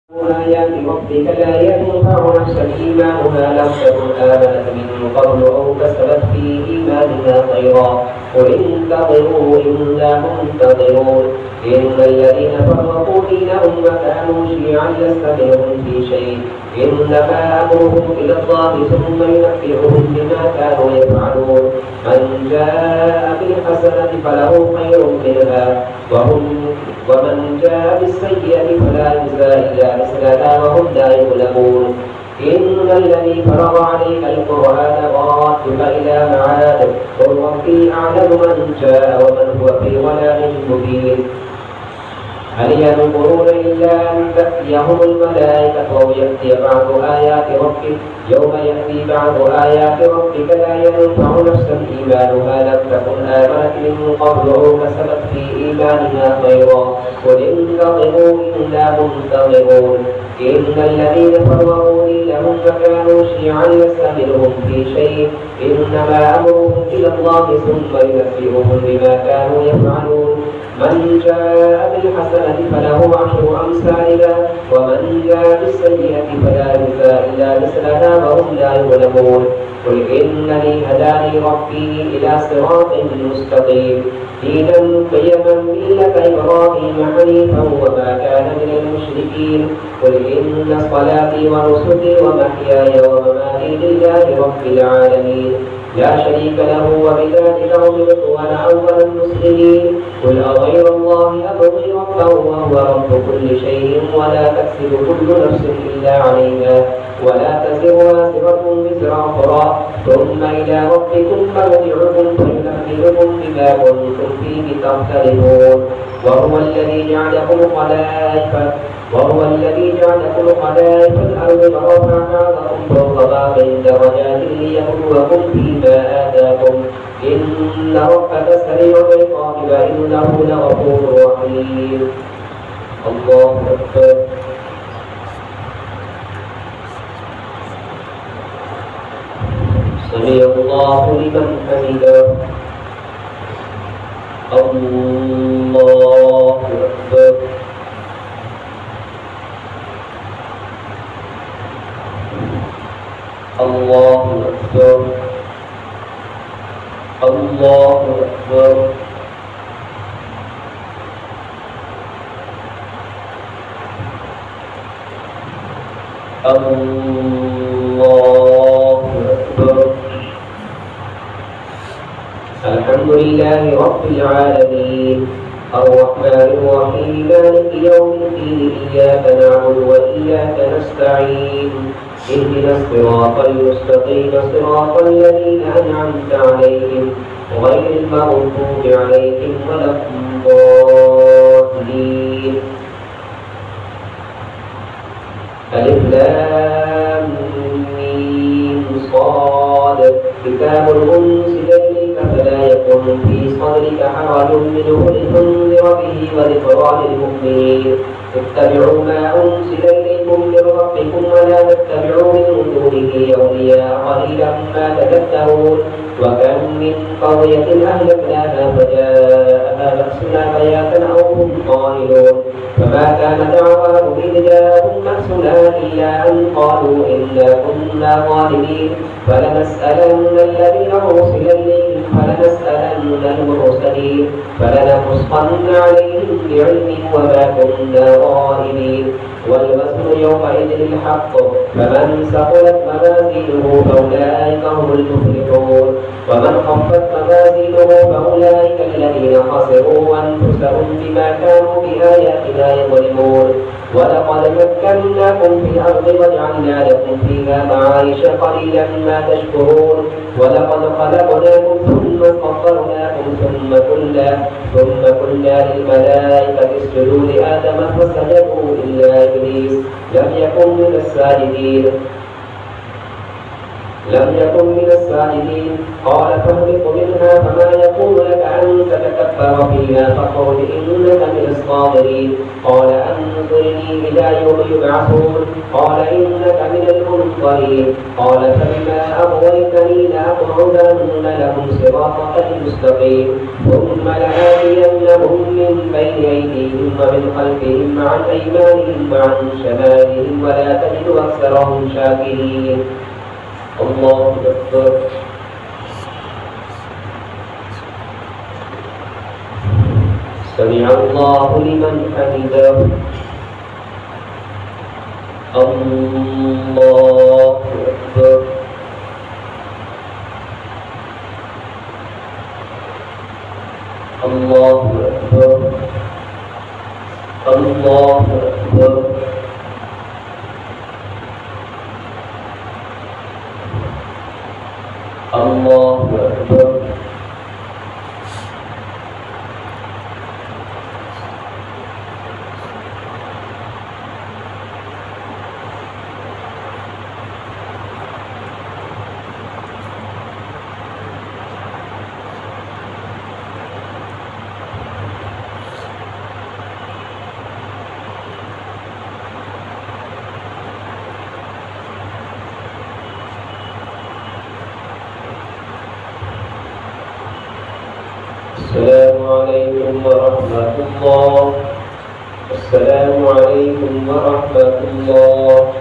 آيات ربك لا ينفع نفسا إيمانها لم تكن آمنت من قبل أو كسبت في إيمانها خيرا قل انتظروا إنا منتظرون إن الذين فرقوا دينهم وكانوا شيعا لست منهم في شيء إنما أمرهم إلى الله ثم ينبئهم بما كانوا يفعلون من جاء بالحسنة فله خير منها ومن جاء بالسيئة فلا يجزى إلا مثلها وهم لا يظلمون إن الذي فرض عليك القرآن رادك إلى معاد قل ربي أعلم من جاء ومن هو في ضلال مبين هل ينظرون إلا أن تأتيهم الملائكة أو يأتي بعض آيات ربك يوم يأتي بعض آيات ربك لا ينفع نفسا إيمانها لم تكن آمنت من قبل أو كسبت في إيمانها خيرا قل انتظروا إنا منتظرون إن الذين فرقوا دينهم وكانوا شيعا لست منهم في شيء إنما أمرهم إلى الله ثم ينبئهم بما كانوا يفعلون من جاء بالحسنة فله عشر أمثالها ومن جاء بالسيئة فلا يجزى إلا مثلها وهم لا يظلمون قل إنني هداني ربي إلى صراط مستقيم دينا قيما ملة إبراهيم حنيفا وما كان من المشركين قل إن صلاتي ونسكي ومحياي ومماتي لله رب العالمين لا شريك له وبذلك أمرت وأنا أول المسلمين قل أغير الله أبغي ربا وهو رب كل شيء ولا تكسب كل نفس إلا عليها ولا تزر وازرة وزر أخرى ثم إلى ربكم مرجعكم فينبئكم بما كنتم فيه تختلفون وهو الذي جعلكم خلائف الأرض ورفع بعضكم فوق بعض درجات ليبلوكم فيما آتاكم إن ربك سريع العقاب وإنه لغفور رحيم الله أكبر سمع الله لمن حمده الله أكبر الله أكبر الله أكبر الله أكبر الحمد لله رب العالمين الرحمن الرحيم مالك يوم الدين إياك نعبد وإياك نستعين اهدنا الصراط المستقيم صراط الذين أنعمت عليهم غير المغضوب عليهم ولا الضالين ألف لام ميم صاد كتاب أنزل إليك فلا يكن في صدرك حرج منه لتنذر به وذكرى للمؤمنين اتبعوا ما أنزل إليكم من ربكم ولا تتبعوا من دونه أولياء قليلا ما تذكرون وكم من قرية أهلكناها فجاءها بأسنا بياتا أو هم قائلون فما كان دعواهم إذ جاءهم بأسنا إلا أن قالوا إنا كنا ظالمين فلنسألن الذين أرسل إليهم فلنسألن المرسلين فلنقصن عليهم بعلم وما كنا غائبين والوزن يومئذ الحق فمن ثقلت موازينه فأولئك هم المفلحون ومن خفت موازينه فأولئك الذين خسروا أنفسهم بما كانوا بآياتنا يظلمون ولقد مكناكم في الأرض وجعلنا لكم فيها معايش قليلا ما تشكرون ولقد خلقناكم ثم صورناكم ثم قلنا للملائكة اسجدوا لآدم فسجدوا إلا إبليس لم يكن من الساجدين لم يكن من الساجدين. قال فاهبط منها فما يكون لك أن تتكبر فيها فقل إنك من الصاغرين. قال أنظرني إلى يوم يبعثون. قال إنك من المنظرين. قال فبما أغويتني لأقعدن لهم صراطك المستقيم ثم لآتينهم من بين أيديهم ومن خلفهم وعن أيمانهم وعن شمالهم ولا تجد أكثرهم شاكرين. الله أكبر. سمع الله لمن حمده. الله أكبر. الله أكبر. الله أكبر. الله أكبر. السلام عليكم ورحمة الله. السلام عليكم ورحمة الله.